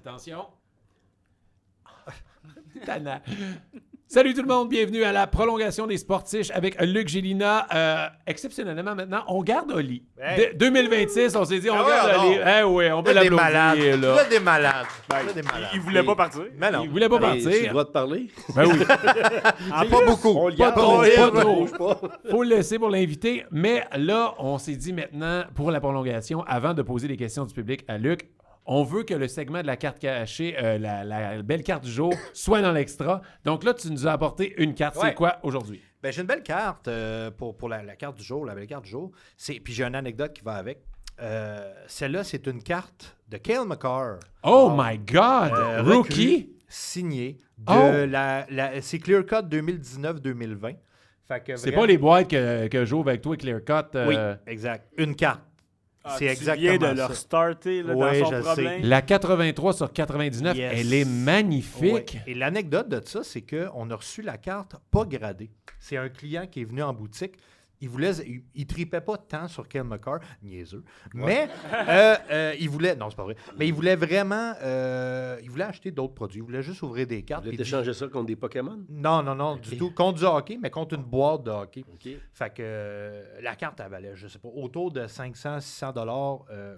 Attention. Tana. Salut tout le monde, bienvenue à la prolongation des Sportiches avec Luc Gélina. Exceptionnellement, maintenant, on garde Oli. Hey. 2026, on s'est dit, on garde ouais, Oli. Eh oui, on peut Là, des l'applaudir. malades. Là. Là, des malades. Ben, Là, des malades. il voulait pas partir. Mais non. Il voulait pas Tu as le partir. droit de parler? Ben oui, Pas beaucoup. On le pas garde, trop, on le pas garde, trop. on bouge pas. faut le laisser pour l'inviter. Mais là, on s'est dit maintenant, pour la prolongation, avant de poser les questions du public à Luc, on veut que le segment de la carte cachée, la belle carte du jour, soit dans l'extra. Donc là, tu nous as apporté une carte. Ouais. C'est quoi aujourd'hui? Ben, j'ai une belle carte pour la carte du jour, la belle carte du jour. Puis j'ai une anecdote qui va avec. Celle-là, c'est une carte de Cale Makar. Oh my God! Rookie? Signée de Oh! c'est Clear Cut 2019-2020. Fait que C'est vraiment- pas les boîtes que j'ouvre avec toi, Clear Cut. Oui, exact. Une carte. C'est Tu exactement viens de ça. leur starter là, Ouais, dans je son sais. problème. La 83 sur 99, Yes. elle est magnifique. Ouais. Et l'anecdote de ça, c'est qu'on a reçu la carte pas gradée. C'est un client qui est venu en boutique. Il tripait pas tant sur Cale Makar, niaiseux. Mais il voulait. Non, c'est pas vrai. Mais il voulait vraiment. Il voulait acheter d'autres produits. Il voulait juste ouvrir des cartes. Tu puis voulais échanger ça contre des Pokémon? Non, du tout. Contre du hockey, mais contre une boîte de hockey. OK. Fait que la carte, elle valait, je sais pas, autour de 500-600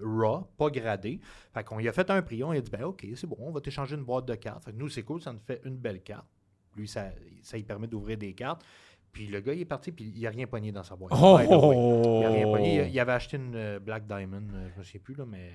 raw, pas gradé. Fait qu'on lui a fait un prix. On lui a dit, ben OK, c'est bon, on va t'échanger une boîte de cartes. Fait que nous, c'est cool, ça nous fait une belle carte. Lui, ça lui permet d'ouvrir des cartes. Puis le gars, il est parti, puis il n'a rien pogné dans sa boîte. Oh! By the way. Il n'a rien pogné. Il avait acheté une Black Diamond, je ne sais plus, là, mais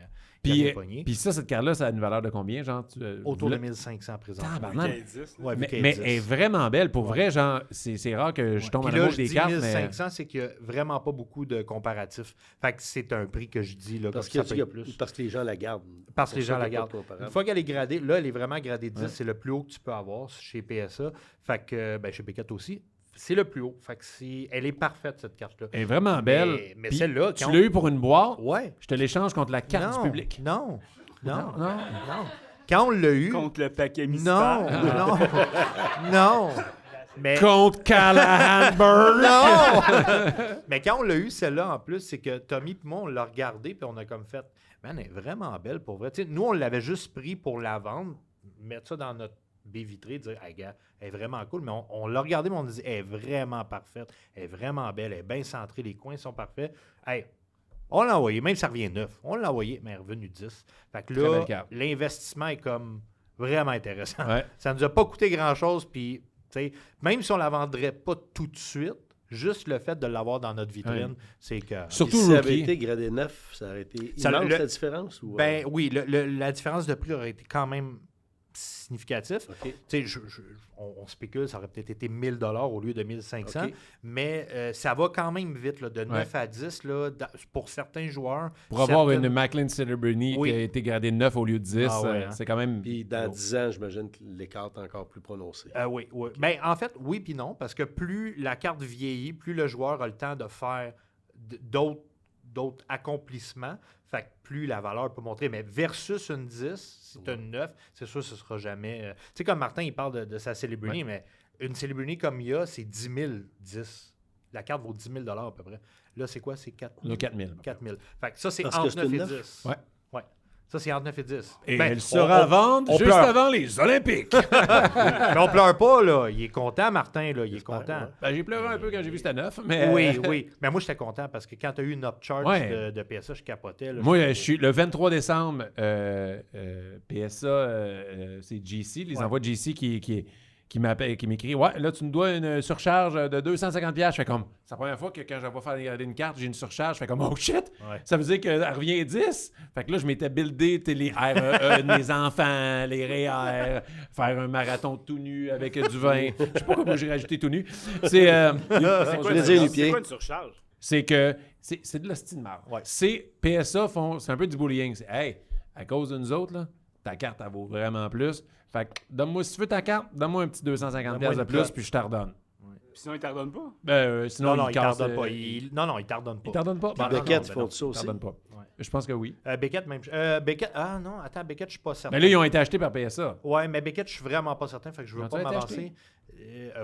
il n'a rien pogné. Puis ça, cette carte-là, ça a une valeur de combien, genre? Autour de là- 1500 présentement. Tabarnak. Ok, 10, là. Ouais, Mais, vu mais qu'elle elle est est 10. vraiment belle. Pour Ouais. vrai, genre, c'est rare que je tombe en Puis là, amour je des dis cartes, mais... 1500, c'est qu'il n'y a vraiment pas beaucoup de comparatifs. Fait que c'est un prix que je dis, là, Parce comme que, ça peut être plus. parce que les gens la gardent. Parce que les C'est ça gens la qu'il y a pas gardent. de comparable. Une fois qu'elle est gradée, là, elle est vraiment gradée 10. Ouais. C'est le plus haut que tu peux avoir chez PSA. Fait que, ben, chez P4 aussi. C'est le plus haut. Fait que elle est parfaite, cette carte-là. Elle est vraiment belle. Mais Puis celle-là, tu quand l'as eu pour une boîte, Ouais. je te l'échange contre la carte Non, du public. Non. Non. Quand on l'a eu... Contre le paquet Non, mystère. non. Mais... Contre Callahan Burke. Non! Mais quand on l'a eu, celle-là, en plus, c'est que Tommy et moi, on l'a regardé puis on a comme fait, man, elle est vraiment belle pour vrai. Tu sais, nous, on l'avait juste pris pour la vendre, mettre ça dans notre baie vitrée, dire, hey, gars, elle est vraiment cool. Mais on l'a regardé, mais on dit, elle est vraiment parfaite, elle est vraiment belle, elle est bien centrée, les coins sont parfaits. Hey, on l'a envoyé, même si ça revient neuf. On l'a envoyé, mais elle est revenue 10. Fait que Très là, belle carte. l'investissement est comme vraiment intéressant. Ouais. Ça nous a pas coûté grand-chose, puis tu sais, même si on la vendrait pas tout de suite, juste le fait de l'avoir dans notre vitrine, Ouais. c'est que... Surtout Si ça avait rookie. été gradé 9, ça aurait été Ça, immense le- la différence? Ou, Ben oui, la différence de prix aurait été quand même significatif. OK. Tu sais, on spécule, ça aurait peut-être été 1000 $ au lieu de 1500, OK. mais ça va quand même vite, là, de 9 Ouais. à 10, là, pour certains joueurs. Pour avoir certaines- une Macklin Celebrity Oui. qui a été gradée 9 au lieu de 10, Ah ouais, hein. c'est quand même... Puis dans 10 ans, j'imagine que l'écart est encore plus prononcé. Oui. Ben, en fait, oui puis non, parce que plus la carte vieillit, plus le joueur a le temps de faire d'autres accomplissements, fait que plus la valeur peut montrer. Mais versus une 10, si tu as une 9, c'est sûr que ce sera jamais... Tu sais, comme Martin, il parle de sa Celebrity, Ouais. mais une Celebrity comme il y a, c'est 10 000, 10. La carte vaut 10 000 à peu près. Là, c'est quoi? C'est 4 000. Le 4000. 4 000. Fait que ça, c'est Parce que entre c'est 9 une et 9? 10. Ouais. Ça, c'est entre 9 et 10. Et Ben, elle sera à vendre on juste pleure. avant les Olympiques. Mais on pleure pas, là. Il est content, Martin, là. Il est J'espère, content. ouais. Ben, j'ai pleuré un peu quand j'ai vu c'était 9, mais... Oui. Mais moi, j'étais content parce que quand tu as eu une upcharge Ouais. de PSA, je capotais. Là. Moi, je suis le 23 décembre, PSA, c'est GC, les Ouais. envois de GC qui m'appelle, qui m'écrit « Ouais, là, tu nous dois une surcharge de 250$. » Je fais comme, c'est la première fois que quand je vais faire regarder une carte, j'ai une surcharge. Je fais comme, oh shit! Ouais. Ça veut dire qu'elle revient à 10. Fait que là, je m'étais buildé les REE de mes enfants, les REER, faire un marathon tout nu avec du vin. Je sais pas pourquoi j'ai rajouté tout nu. C'est plaisir, quoi une surcharge? c'est que c'est de l'hostie de marde. Ouais. C'est PSA c'est un peu du bullying. C'est hey, à cause de nous autres, là, ta carte, elle vaut vraiment plus. Fait que donne-moi, si tu veux ta carte, donne-moi un petit 250$ Donne-moi de une plus, cote. puis je t'en redonne. Puis sinon, ils t'ardonnent pas? Sinon, Non, il casse, t'ardonne pas. Non, il t'ardonne pas. Il t'en donne pas? Non, Beckett, non, ils font ça Il aussi. t'en donne pas. Ouais. Je pense que oui. Beckett, même. Beckett, non, attends, Beckett, je suis pas certain. Mais là, ils ont été achetés par PSA. Ouais, mais Beckett, je suis vraiment pas certain, fait que je veux Ils pas ont-ils été m'avancer.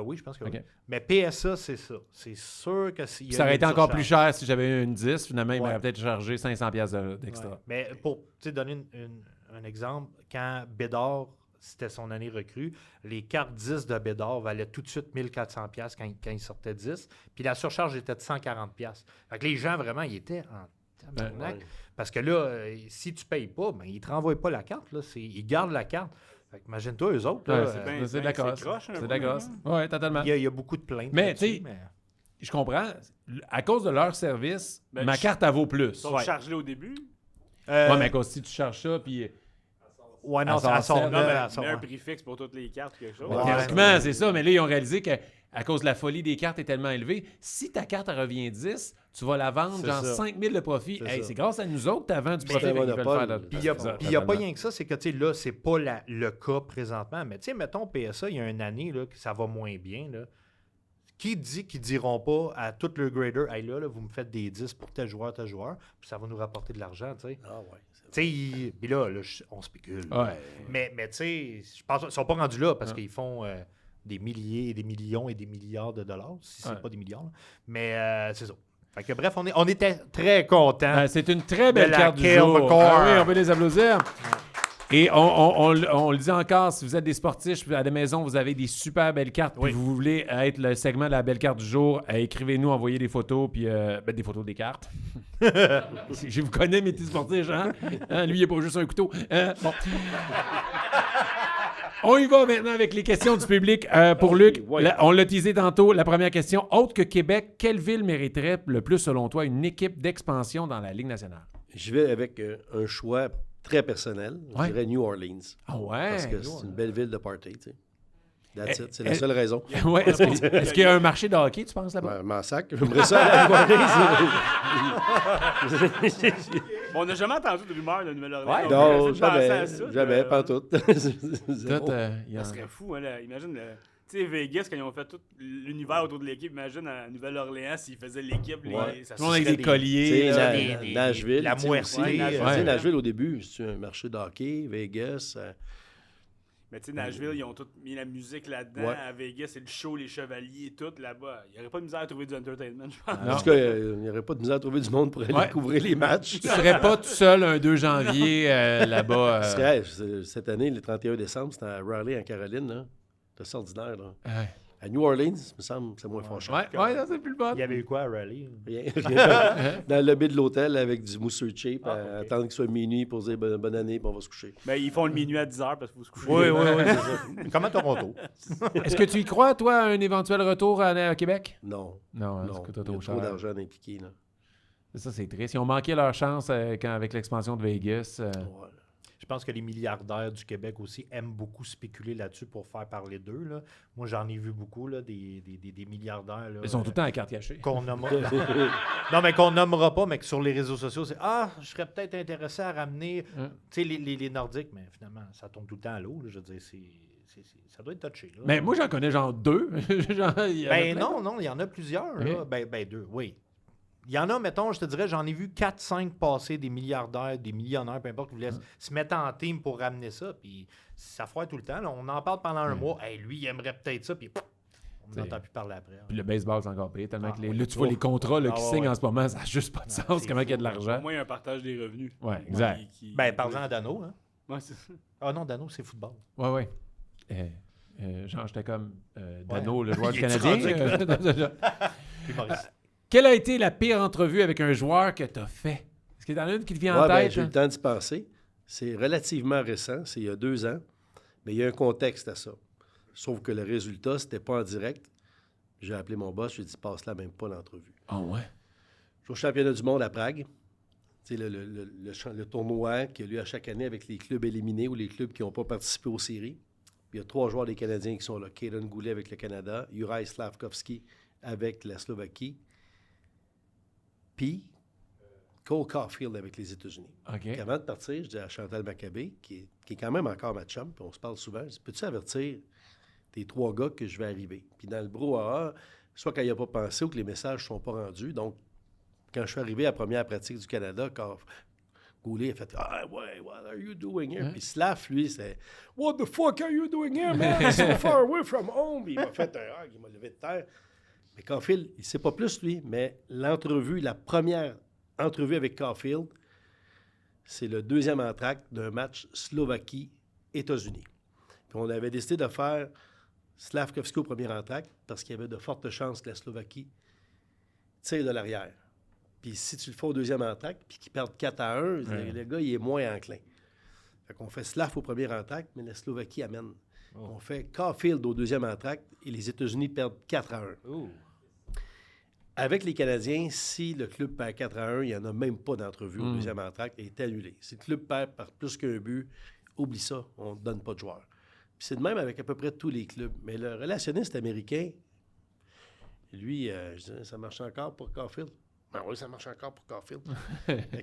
Oui, je pense que Ok. oui. Mais PSA, c'est ça. C'est sûr que s'il y Puis a ça aurait une été encore plus surcharge. cher si j'avais eu une 10. Finalement, il Ouais. m'aurait peut-être chargé 500$ d'extra. Ouais. Mais pour donner un exemple, quand Bédard, c'était son année recrue, les cartes 10 de Bédard valaient tout de suite 1400$ quand il sortait 10, puis la surcharge était de 140$. Fait que les gens, vraiment, ils étaient en tabarnak. Ouais. Parce que là, si tu payes pas, ben, ils ne te renvoient pas la carte. Là. Ils gardent la carte. Fait que imagine-toi, eux autres. Là, Ouais, c'est de la c'est gosse. croche, un C'est peu, de la gosse. Oui, totalement. il y a beaucoup de plaintes. Mais, là-dessus, tu sais, Je comprends. À cause de leur service, Ben, ma carte, elle vaut plus. Ils sont Ouais. chargés au début. Ouais, mais à cause si tu charges ça, puis... Ouais, non, à c'est à son son sept. Non, mais à son- mets un prix fixe pour toutes les cartes, quelque chose. Ouais. Théoriquement, c'est ça. Mais là, ils ont réalisé que à cause de la folie des cartes est tellement élevée, si ta carte elle revient 10, tu vas la vendre C'est genre ça. 5 000 de profit. C'est Hey, ça. c'est grâce à nous autres que tu as vendu du Mais profit. c'est un Fait qu'ils veulent monopole. faire de- Puis il n'y a, c'est ça, puis il y a pas totalement. rien que ça, c'est que tu sais, là, c'est pas le cas présentement. Mais tu sais, mettons PSA, il y a une année là, que ça va moins bien. Là. Qui dit qu'ils diront pas à tout le grader, hey là, vous me faites des 10 pour tel joueur, puis ça va nous rapporter de l'argent, tu sais. Ah ouais. Tu sais, puis là, on spécule. Ouais. Mais tu sais, je pense qu'ils sont pas rendus là parce qu'ils font des milliers et des millions et des milliards de dollars, si c'est Ouais. pas des milliards. Là. Mais c'est ça. Fait que bref, on était très contents. C'est une très belle De la carte du Cale jour. McCord. Ah oui, on peut les applaudir. Et on le dit encore, si vous êtes des sportifs à la maison, vous avez des super belles cartes, puis Oui. vous voulez être le segment de la belle carte du jour, écrivez-nous, envoyez des photos, puis des photos des cartes. Je vous connais, mes petits sportifs, hein? Lui, il n'est pas juste un couteau. Bon. On y va maintenant avec les questions du public. Pour Luc, Ouais. on l'a teasé tantôt, la première question. Autre que Québec, quelle ville mériterait le plus, selon toi, une équipe d'expansion dans la Ligue nationale? Je vais avec un choix très personnel. Ouais. Je dirais New Orleans. Ah ouais? Parce que c'est une belle ville de party, tu sais. That's it. C'est eh, la seule raison. Ouais, est-ce qu'il y a un marché de hockey, tu penses, là-bas? M'en sac. J'aimerais ça aller à New Orleans. Bon, on n'a jamais entendu de rumeurs de Nouvelle-Orléans. Ouais. On Non, essaie de penser jamais. à ça, Jamais, pas tout. Tout, il y a- Ça serait fou, hein, là. Imagine, tu sais, Vegas, quand ils ont fait tout l'univers autour de l'équipe, imagine à Nouvelle-Orléans s'ils faisaient l'équipe. Ouais. Ça Tout le monde avec serait des colliers. là. Nashville. la tu sais, moitié. ouais, Nashville. Tu sais, Ouais. Nashville, au début, c'est un marché de hockey. Vegas. Mais tu sais, Nashville, ils ont tout mis la musique là-dedans. Ouais. À Vegas, c'est le show, les chevaliers, tout là-bas. Il n'y aurait pas de misère à trouver du entertainment, je pense. Non. En tout cas, il n'y aurait pas de misère à trouver du monde pour aller Ouais. couvrir les matchs. Tu serais pas tout seul un 2 janvier là-bas. Cette année, le 31 décembre, c'était à Raleigh, en Caroline. Là. C'est ordinaire. Là. Ouais, À New Orleans, il me semble, c'est moins fâchant. ouais, ça, c'est plus le bon. Il y avait eu quoi à Raleigh? Rien. Dans le lobby de l'hôtel avec du mousseux cheap, Ah, à ok. attendre qu'il soit minuit pour dire bonne année, puis on va se coucher. Mais ils font le minuit à 10h parce qu'il faut se coucher. Oui, c'est ça. Comme à Toronto. Est-ce que tu y crois, toi, à un éventuel retour à Québec? Non. Non, hein, Non. ça coûte Il y a trop trop cher. d'argent impliqué. Là. Ça, c'est triste. Ils ont manqué leur chance avec l'expansion de Vegas. Ouais. Je pense que les milliardaires du Québec aussi aiment beaucoup spéculer là-dessus pour faire parler d'eux. Là. Moi, j'en ai vu beaucoup, là, des milliardaires. Là, Ils sont tout le temps à carte cachée. qu'on nommera. Non, mais qu'on nommera pas, mais que sur les réseaux sociaux, c'est je serais peut-être intéressé à ramener tu sais, les Nordiques, mais finalement, ça tombe tout le temps à l'eau. là. Je veux dire, ça doit être touché. Là. Mais moi, j'en connais genre 2. Genre, il y en a Ben plein. non, il y en a plusieurs. Ok. Là. Ben deux, oui. Il y en a, mettons, je te dirais, j'en ai vu 4-5 passer, des milliardaires, des millionnaires, peu importe, qui voulaient se mettre en team pour ramener ça. Puis ça foire tout le temps. Là. On en parle pendant un mois. Hey, lui, il aimerait peut-être ça. Puis on T'sais. n'entend plus parler après. Puis le baseball, c'est encore pire. Tellement que oui. là, tu vois les contrats là, qui Ah, signent ouais. en ce moment, ça n'a juste pas de sens. c'est Comment il y a de fou. Au l'argent. moins, il y a un partage des revenus. Ouais, exact. Ben, parlant à Dano. Hein? Ouais, c'est ça. Ah non, Dano, c'est football. Ouais. Genre, j'étais comme Dano, le joueur Il est canadien. Puis Maurice. Quelle a été la pire entrevue avec un joueur que tu as fait? Est-ce qu'il y en a une qui te vient en Ouais, ben, tête? j'ai eu hein? le temps d'y penser. C'est relativement récent, c'est il y a 2 ans, mais il y a un contexte à ça. Sauf que le résultat, c'était pas en direct. J'ai appelé mon boss, j'ai dit passe-la même pas l'entrevue. Ah ouais? Je suis au championnat du monde à Prague. C'est le tournoi qu'il y a lieu à chaque année avec les clubs éliminés ou les clubs qui n'ont pas participé aux séries. Puis il y a 3 joueurs des Canadiens qui sont là. Kaden Goulet avec le Canada, Juraj Slavkovski avec la Slovaquie, puis Cole Caulfield avec les États-Unis. OK. Puis avant de partir, je dis à Chantal Maccabé, qui est quand même encore ma chum, puis on se parle souvent, je dis, peux-tu avertir tes 3 gars que je vais arriver? Puis dans le brouhaha, soit quand il n'a pas pensé ou que les messages ne sont pas rendus. Donc, quand je suis arrivé à la première pratique du Canada, Goulet a fait « Ah ouais, what are you doing here? Hein? Puis Slav, lui, c'est « What the fuck are you doing here, man? So far away from home! » Il m'a fait un hug, il m'a levé de terre. Mais Caulfield, il ne sait pas plus, lui, mais l'entrevue, la première entrevue avec Caulfield, c'est le deuxième entracte d'un match Slovaquie-États-Unis. Puis on avait décidé de faire Slavkovski au premier entracte parce qu'il y avait de fortes chances que la Slovaquie tire de l'arrière. Puis si tu le fais au deuxième entracte, puis qu'ils perdent 4-1, le gars, il est moins enclin. Fait qu'on fait Slav au premier entracte, mais la Slovaquie amène. On fait Caulfield au deuxième entracte et les États-Unis perdent 4-1. Avec les Canadiens, si le club perd 4-1, il n'y en a même pas d'entrevue au deuxième entracte et est annulé. Si le club perd par plus qu'un but, oublie ça, on ne donne pas de joueurs. Puis c'est de même avec à peu près tous les clubs. Mais le relationniste américain, lui, je disais, ça marche encore pour Caulfield? Ben oui, ça marche encore pour Caulfield.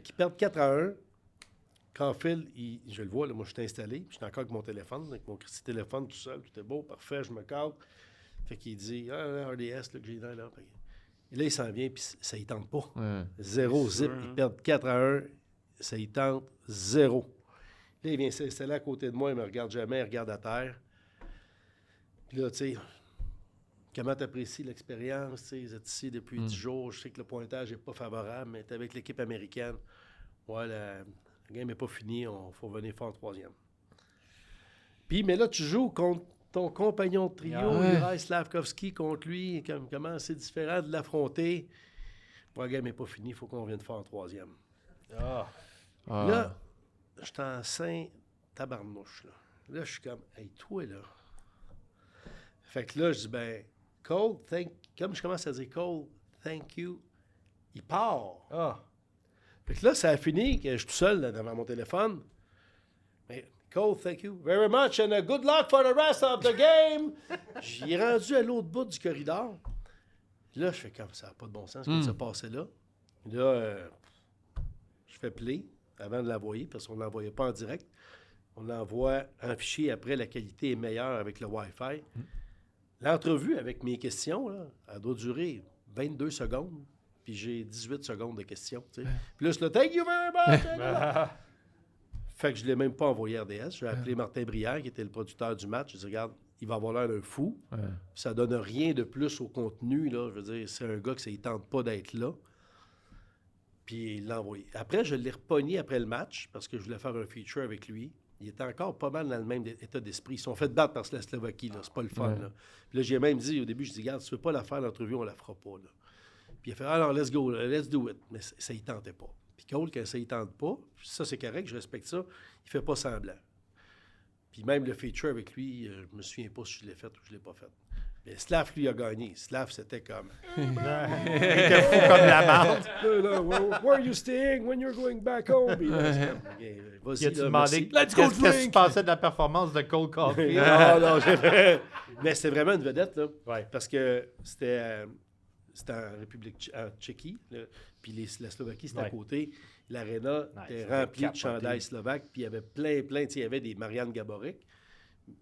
Qui perdent 4-1. Caulfield, je le vois, là, moi je suis installé, puis je suis encore avec mon téléphone, avec mon petit téléphone tout seul, tout est beau, parfait, je me cadre. Fait qu'il dit, RDS là, que j'ai là. Et là, il s'en vient, puis ça y tente pas. 0 zip, ils perdent 4-1, ça y tente 0. Là, il vient s'installer à côté de moi, il me regarde jamais, il regarde à terre. Puis là, tu sais, comment tu apprécies l'expérience? Tu sais, vous êtes ici depuis 10 jours, je sais que le pointage n'est pas favorable, mais tu es avec l'équipe américaine. Ouais, la game n'est pas finie, il faut venir faire en troisième. Puis, mais là, tu joues contre ton compagnon de trio, Juraj Slavkovski, contre lui, comment c'est différent de l'affronter. La game n'est pas finie, il faut qu'on vienne faire en troisième. Là, je suis en saint tabarnouche. Là, je suis comme, hey, toi, là. Fait que là, je dis, ben, Cole, comme je commence à dire, Cole, thank you, il part. Fait que là, ça a fini que je suis tout seul là, devant mon téléphone. Mais Cole, thank you very much and good luck for the rest of the game. J'y ai rendu à l'autre bout du corridor. Là, je fais comme ça n'a pas de bon sens ce qui se passait là. Là, je fais play avant de l'envoyer parce qu'on ne l'envoyait pas en direct. On l'envoie en fichier après, la qualité est meilleure avec le Wi-Fi. L'entrevue avec mes questions, là, elle doit durer 22 secondes. Puis j'ai 18 secondes de questions. Tu sais. Puis là, je le thank you very much. Fait que je ne l'ai même pas envoyé RDS. J'ai appelé Martin Brière, qui était le producteur du match. Je dit, regarde, il va avoir l'air d'un fou. Ça donne rien de plus au contenu. Là. Je veux dire, c'est un gars que ça ne tente pas d'être là. Puis il l'a envoyé. Après, je l'ai repogné après le match parce que je voulais faire un feature avec lui. Il était encore pas mal dans le même état d'esprit. Ils sont fait battre par la Slovaquie. Là. C'est pas le fun. Là. Puis là, j'ai même dit au début, je dis, regarde, si tu ne veux pas la faire, l'entrevue, on la fera pas. Là. Puis il a fait, alors, let's go, let's do it. Mais ça y tentait pas. Puis Cole, quand ça y tente pas, ça, c'est correct, je respecte ça, il fait pas semblant. Puis même le feature avec lui, je me souviens pas si je l'ai fait ou je l'ai pas fait. Mais Slav, lui, a gagné. Slav, c'était comme... Il était fou comme la marde. Where are you staying when you're going back home? Puis là, c'est comme, vas-y, Il a-tu là, demandé merci. qu'est-ce que tu pensais de la performance de Cole Caulfield? Non, mais c'était vraiment une vedette, là. Ouais. Parce que c'était en République Tchéquie, puis la Slovaquie, c'était à côté. L'aréna était remplie de chandails slovaques, puis il y avait plein, il y avait des Marian Gaborik,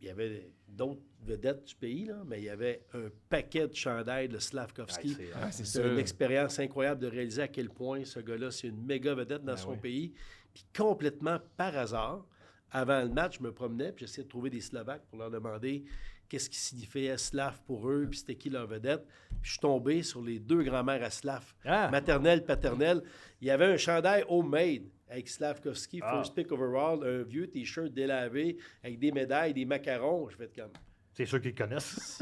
il y avait d'autres vedettes du pays, là, mais il y avait un paquet de chandails de Slavkovski. C'est une expérience incroyable de réaliser à quel point ce gars-là, c'est une méga vedette dans son pays. Puis complètement par hasard, avant le match, je me promenais, puis j'essayais de trouver des Slovaques pour leur demander qu'est-ce qui signifiait Slav pour eux, puis c'était qui leur vedette. Puis je suis tombé sur les deux grands-mères à Slav, maternelle, paternelle. Il y avait un chandail homemade avec Slavkovski, first pick overall, un vieux T-shirt délavé avec des médailles, des macarons. Je fais comme... C'est sûr qu'ils connaissent.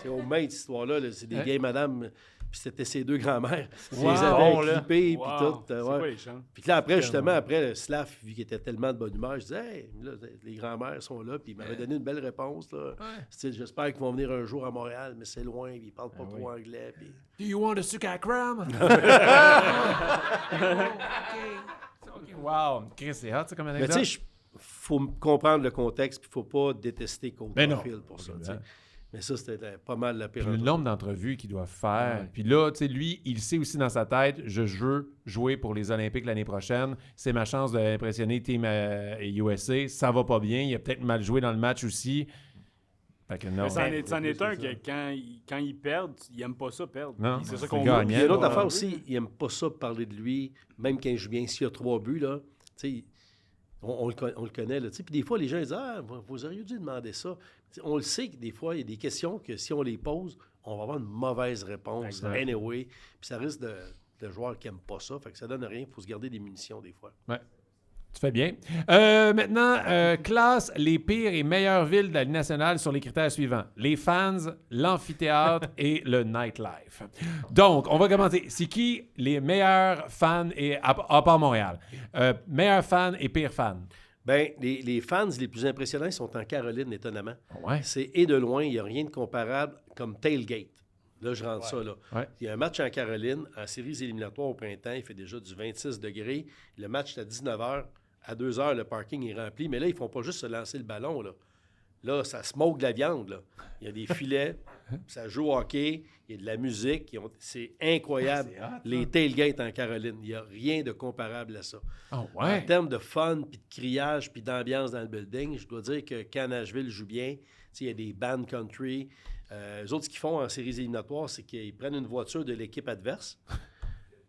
C'est homemade, cette histoire-là. Là. C'est des vieilles madames. Puis c'était ses deux grands-mères. Ils Wow. les avaient clippées, Wow. puis tout. C'est quoi les chances? Puis là, après, justement, après, Slav, vu qu'il était tellement de bonne humeur, je disais, hey, là, les grands-mères sont là, puis il m'avait donné une belle réponse. Là. Style, j'espère qu'ils vont venir un jour à Montréal, mais c'est loin, puis ils parlent pas trop anglais. Puis... Do you want a sukakram? OK. Wow. Chris, c'est hot, ça, comme Mais anecdote. tu sais, faut comprendre le contexte, puis il faut pas détester Cole Caulfield pour ça. T'sais. Mais ça, c'était pas mal la pire. Puis le nombre d'entrevues qu'il doit faire. Puis là, tu sais, lui, il sait aussi dans sa tête, je veux jouer pour les Olympiques l'année prochaine. C'est ma chance d'impressionner Team USA. Ça va pas bien. Il a peut-être mal joué dans le match aussi. Fait que non. Mais c'en est un que quand ils perdent, ils n'aiment pas ça perdre. Non, C'est ça c'est qu'on gagnant. veut. Il y a une autre Ouais. affaire aussi, il aime pas ça parler de lui, même quand il joue bien. S'il y a 3 buts, là, tu sais, on le connaît, là, tu sais. Puis des fois, les gens disent « Ah, vous auriez dû demander ça. » On le sait que des fois, il y a des questions que si on les pose, on va avoir une mauvaise réponse. Exact. Anyway. Puis ça risque de joueurs qui n'aiment pas ça. Fait que ça donne rien. Il faut se garder des munitions des fois. Ouais. Tu fais bien. Maintenant, classe les pires et meilleures villes de la Ligue nationale sur les critères suivants. Les fans, l'amphithéâtre et le nightlife. Donc, on va commencer. C'est qui les meilleurs fans, et à part Montréal? Meilleurs fans et pires fans. Bien, les fans les plus impressionnants sont en Caroline, étonnamment. Ouais. C'est et de loin, il n'y a rien de comparable comme Tailgate. Là, je rentre ça, là. Ouais. Il y a un match en Caroline, en séries éliminatoires au printemps, il fait déjà du 26 degrés. Le match est à 19h. À 2h, le parking est rempli. Mais là, ils ne font pas juste se lancer le ballon, là. Là, ça smoke de la viande, là. Il y a des filets, ça joue au hockey, il y a de la musique. C'est incroyable, C'est hot, les tailgates en Caroline. Il n'y a rien de comparable à ça. Oh, En ouais. termes de fun, puis de criage, puis d'ambiance dans le building, je dois dire que quand Nashville joue bien, il y a des bands country. Eux autres, ce qu'ils font en séries éliminatoires, c'est qu'ils prennent une voiture de l'équipe adverse,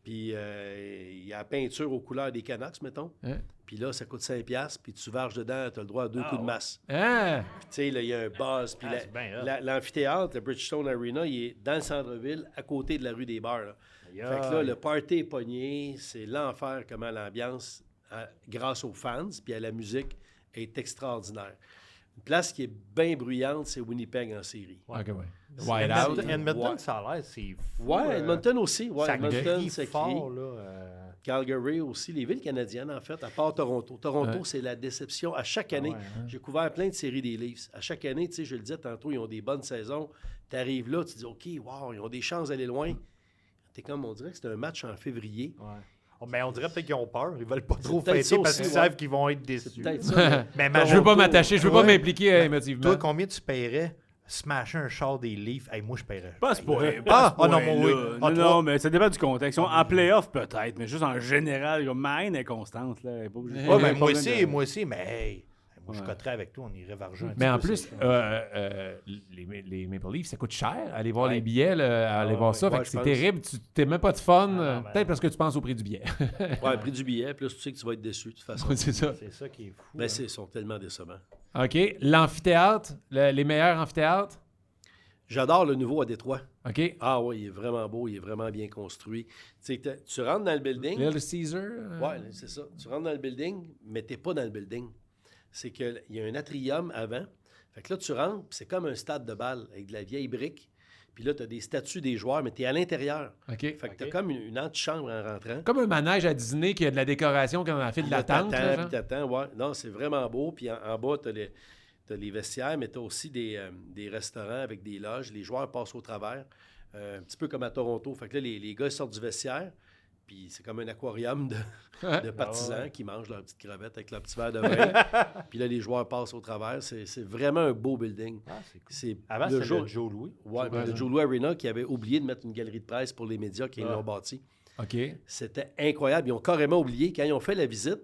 puis il y a la peinture aux couleurs des Canucks, mettons. Hein? Puis là, ça coûte 5$, puis tu varges dedans, tu as le droit à 2 coups de masse. Hein? Puis tu sais, là, il y a un buzz. Puis c'est bien hot. l'amphithéâtre, le Bridgestone Arena, il est dans le centre-ville, à côté de la rue des Bars. Là. Fait que là, le party est pogné, c'est l'enfer comment l'ambiance, grâce aux fans, puis à la musique, est extraordinaire. Une place qui est bien bruyante, c'est Winnipeg en série. OK, ouais. Whiteout. Edmonton, Ouais. ça a l'air, c'est fou. Ouais, Edmonton aussi. Ouais, ça Edmonton, crie ça fort, crie. là. Calgary aussi, les villes canadiennes, en fait, à part Toronto. Toronto, Ouais. c'est la déception. À chaque année, j'ai couvert plein de séries des Leafs. À chaque année, tu sais, je le disais tantôt, ils ont des bonnes saisons. Tu arrives là, tu dis, OK, wow, ils ont des chances d'aller loin. T'es comme, on dirait que c'est un match en février. Ouais. Mais on dirait peut-être qu'ils ont peur. Ils veulent pas trop peut-être fêter ça parce qu'ils aussi, savent qu'ils vont être C'est déçus. peut-être ça. Mais Je veux pas Toronto, m'attacher, je veux pas toi- m'impliquer émotivement. Toi, combien tu paierais smasher un char des Leafs? Hey, moi, je paierais. Pas à ce point. Ah, pas à ce non, point-là. oui. Ah, Non, toi? non, mais ça dépend du contexte. En playoff, peut-être, mais juste en général, comme ma haine est constante. Là, elle est pas obligée- Ouais, il y a ben, un moi problème aussi, de- moi aussi, mais hey, moi, je Ouais. coterais avec toi, on irait varger un Mais petit en peu, plus, c'est- les Maple Leafs, ça coûte cher. Aller voir Ouais. les billets, là, aller Ah, voir ouais. ça. Fait Ouais, que je c'est pense. terrible. Tu n'as même pas de fun. non, ben Peut-être non. parce que tu penses au prix du billet. Ouais, le prix du billet, plus tu sais que tu vas être déçu, de toute façon. c'est ça. c'est ça qui est fou. Mais hein. ils sont tellement décevants. OK. L'amphithéâtre, les meilleurs amphithéâtres. J'adore le nouveau à Détroit. OK. Ah oui, il est vraiment beau, il est vraiment bien construit. Tu sais, tu rentres dans le building. Little Caesar. Oui, c'est ça. Tu rentres dans le building, mais tu n'es pas dans le building. C'est qu'il y a un atrium avant. Fait que là, tu rentres, puis c'est comme un stade de balle avec de la vieille brique. Puis là, tu as des statues des joueurs, mais tu es à l'intérieur. OK. Fait que tu as comme une antichambre en rentrant. Comme un manège à Disney qui a de la décoration quand on a fait de Là, l'attente. là, t'attends, genre. puis t'attends, ouais. Non, c'est vraiment beau. Puis en bas, tu as les vestiaires, mais tu as aussi des restaurants avec des loges. Les joueurs passent au travers. Un petit peu comme à Toronto. Fait que là, les gars sortent du vestiaire. Puis c'est comme un aquarium de partisans qui mangent leur petite crevette avec leur petit verre de vin. Puis là, les joueurs passent au travers. C'est vraiment un beau building. Ah, c'est cool. C'est Avant, le c'était jour... le Joe Louis. Ouais, le Joe Louis Arena qui avait oublié de mettre une galerie de presse pour les médias qui l'ont bâti. OK. C'était incroyable. Ils ont carrément oublié. Quand ils ont fait la visite,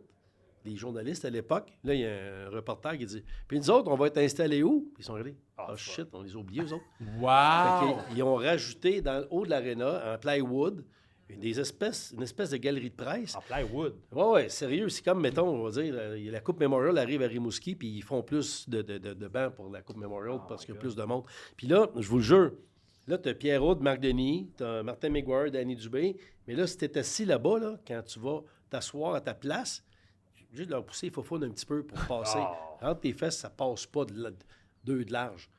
les journalistes à l'époque, là, il y a un reporter qui dit « Puis nous autres, on va être installés où? » Puis ils sont allés « Ah, shit, on les a oubliés, eux autres. » Wow! Ils ont rajouté dans le haut de l'aréna, en plywood, une espèce de galerie de presse. En plywood. Ouais, sérieux. C'est comme, mettons, on va dire, la Coupe Memorial arrive à Rimouski, puis ils font plus de bancs pour la Coupe Memorial parce qu'il y a plus de monde. Puis là, je vous le jure, là, tu as Pierrot, Marc Denis, tu as Martin McGuire, Danny Dubé. Mais là, si tu es assis là-bas, là, quand tu vas t'asseoir à ta place, tu es obligé de leur pousser les faufounes un petit peu pour passer. Entre tes fesses, ça passe pas de large.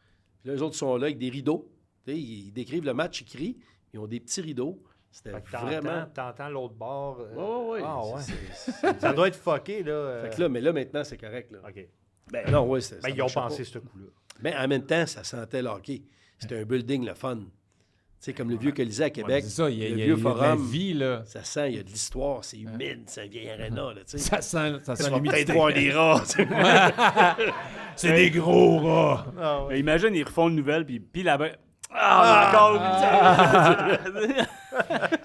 Puis là, les autres sont là avec des rideaux. Tu sais, ils décrivent le match, ils crient. Ils ont des petits rideaux. C'était Fait que vraiment... t'entends l'autre bord. Ouais. Ah, ouais. Ça doit être fucké, là. Fait que là, mais là, maintenant, c'est correct. Là. OK. Non, oui, Ben, ils ont pensé ce coup-là. Mais en même temps, ça sentait le hockey. C'était un building, le fun. Tu sais, comme le vieux Colisée à Québec. C'est ça, il y a, le il y a- vieux il y a de la forum. vie, là. Ça sent, il y a de l'histoire, c'est humide, c'est un vieil aréna, là, tu sais. Ça sent Tu vas l'humidité. peut-être voir des rats, tu sais. C'est des gros rats. Ah, Mais imagine, ils refont une nouvelle, puis là-bas. Ah, encore!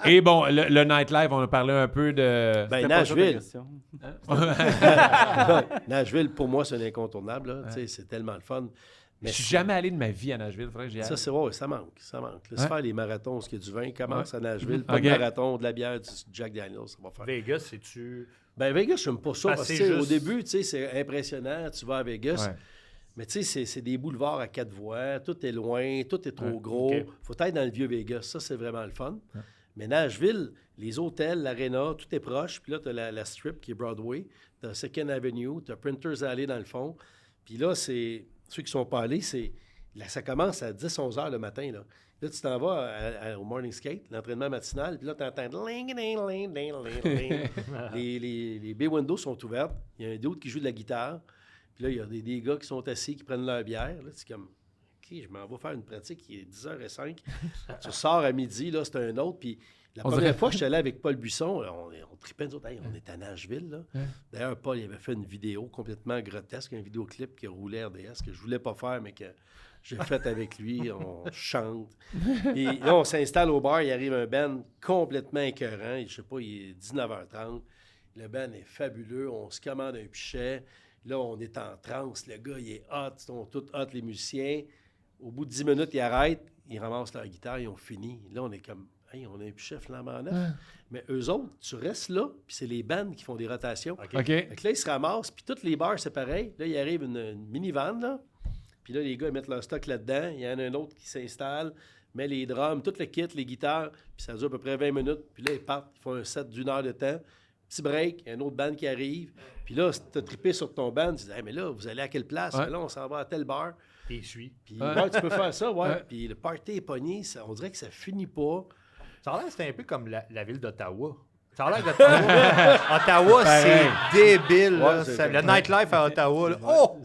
Et bon, le nightlife, on a parlé un peu de... Ben, C'était pas ça ta Nashville. question. Nashville, pour moi, c'est un incontournable, là. Tu sais, c'est tellement le fun. Je suis jamais allé de ma vie à Nashville, faudrait que j'y aille. Ça, c'est vrai, ça manque. Laisse faire les marathons, ce qui est du vin. Commence à Nashville, pas OK. de marathon, de la bière, du Jack Daniels, ça va faire. Vegas, c'est-tu. Ben, Vegas, je n'aime pas ça. Ah, Parce que, c'est tu sais, au juste- début, tu sais, c'est impressionnant. Tu vas à Vegas. Ouais. Mais tu sais, c'est des boulevards à 4 voies. Tout est loin, tout est trop gros. OK. Faut être dans le vieux Vegas. Ça, c'est vraiment le fun. Mais Nashville, les hôtels, l'aréna, tout est proche. Puis là, tu as la strip qui est Broadway, tu as Second Avenue, tu as Printers Alley dans le fond. Puis là, c'est ceux qui sont pas allés, ça commence à 10-11 heures le matin. Là, tu t'en vas au morning skate, l'entraînement matinal, puis là, tu entends les bay windows sont ouvertes. Il y a un dude qui joue de la guitare. Puis là, il y a des gars qui sont assis, qui prennent leur bière. Là, c'est comme, OK, je m'en vais faire une pratique qui est 10h05. Tu sors à midi, là, c'est un autre. Puis la première fois que je suis allé avec Paul Buisson, on tripait, nous autres, hey, on est à Nashville. Là. Ouais. D'ailleurs, Paul il avait fait une vidéo complètement grotesque, un vidéoclip qui roulait RDS, que je voulais pas faire, mais que j'ai fait avec lui. On chante. Et là, on s'installe au bar, il arrive un band complètement écœurant. Je sais pas, il est 19h30. Le band est fabuleux. On se commande un pichet. Là, on est en transe. Le gars, il est hot. Ils sont tous hot, les musiciens. Au bout de 10 minutes, ils arrêtent. Ils ramassent leur guitare. Ils ont fini. Là, on est comme... Hey, on a un pichet flambant neuf. Mais eux autres, tu restes là, puis c'est les bands qui font des rotations. OK. Fait que là, ils se ramassent, puis toutes les bars, c'est pareil. Là, il arrive une minivan, là. Puis là, les gars, ils mettent leur stock là-dedans. Il y en a un autre qui s'installe, met les drums, tout le kit, les guitares, puis ça dure à peu près 20 minutes. Puis là, ils partent, ils font un set d'1 heure de temps. Petit break, il y a un autre band qui arrive. Puis là, si tu as trippé sur ton band, tu dis hey, mais là, vous allez à quelle place? Ouais. Là, on s'en va à tel bar. Puis il suit. Puis tu peux faire ça, ouais. Puis le party est pogné, on dirait que ça finit pas. Ça a l'air que c'était un peu comme la ville d'Ottawa. Ça a l'air d'Ottawa. Ottawa, c'est débile. Là. Le nightlife à Ottawa. Là. Oh!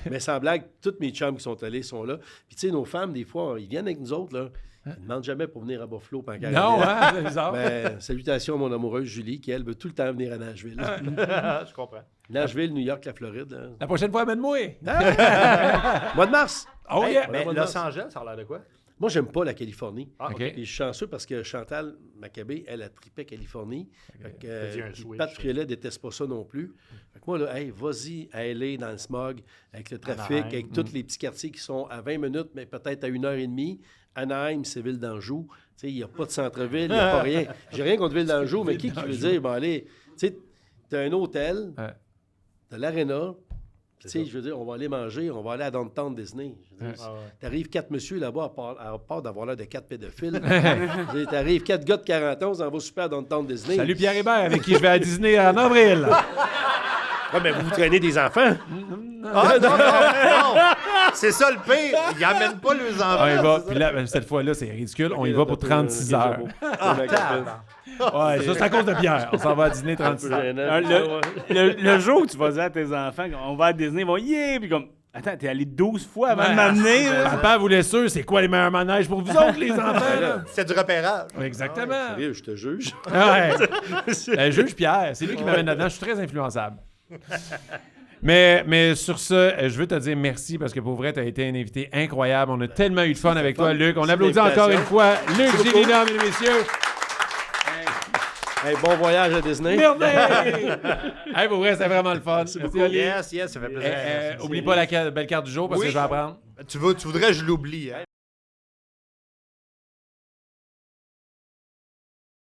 Mais sans blague, tous mes chums qui sont allés sont là. Puis tu sais, nos femmes, des fois, ils viennent avec nous autres, là. Ils ne demandent jamais pour venir à Buffalo. Non, c'est bizarre. Mais salutations à mon amoureuse Julie, qui, elle, veut tout le temps venir à Nashville. Je comprends. Nashville, New York, la Floride. Là. La prochaine fois, amène-moi. Mois de mars. Oh yeah. Mais Los Angeles, ça a l'air de quoi? Moi, j'aime pas la Californie. OK. Et je suis chanceux parce que Chantal Maccabé, elle a trippé Californie. Pat Friolet déteste pas ça non plus. Fait que moi, là, hey, vas-y à LA dans le smog, avec le trafic, avec tous les petits quartiers qui sont à 20 minutes, mais peut-être à 1h30. Anaheim, c'est Ville d'Anjou. Il n'y a pas de centre-ville, il n'y a pas rien. J'ai rien contre Ville d'Anjou, mais qui veut dire, bon, allez, tu sais, tu as un hôtel, tu as l'aréna. Tu sais, je veux dire, on va aller manger, on va aller à Downtown Disney. T'arrives 4 messieurs là-bas, à part d'avoir l'air de 4 pédophiles. T'arrives 4 gars de 40 ans, on s'en va super à Downtown Disney. Salut Pierre Hébert, avec qui je vais à Disney en avril. Ouais, mais vous traînez des enfants. Ah, non. C'est ça le pire. Ils n'amènent pas leurs enfants. On y va. Puis là, cette fois-là, c'est ridicule. On y va pour 36 heures. Ouais, ça, c'est à cause de Pierre. On s'en va à Disney 36 heures. Le jour où tu vas dire à tes enfants qu'on va à Disney, ils vont yeah! Puis comme, attends, t'es allé 12 fois avant de m'amener. Papa voulait sûr, c'est quoi les meilleurs manèges pour vous autres, les enfants? C'est du repérage. Exactement. Sérieux, je te juge. Ouais. Juge Pierre, c'est lui qui m'amène là-dedans. Je suis très influençable. Mais sur ce, je veux te dire merci parce que pour vrai, tu as été un invité incroyable. On a tellement eu de fun avec toi, Luc. On applaudit encore une fois Luc Gélina, mesdames et messieurs. Hey, bon voyage à Disney. Merde! Hey, pour vrai, c'était vraiment le fun. Yes, ça fait plaisir. Oublie pas la belle carte du jour parce que je vais apprendre. Tu voudrais que je l'oublie, hein?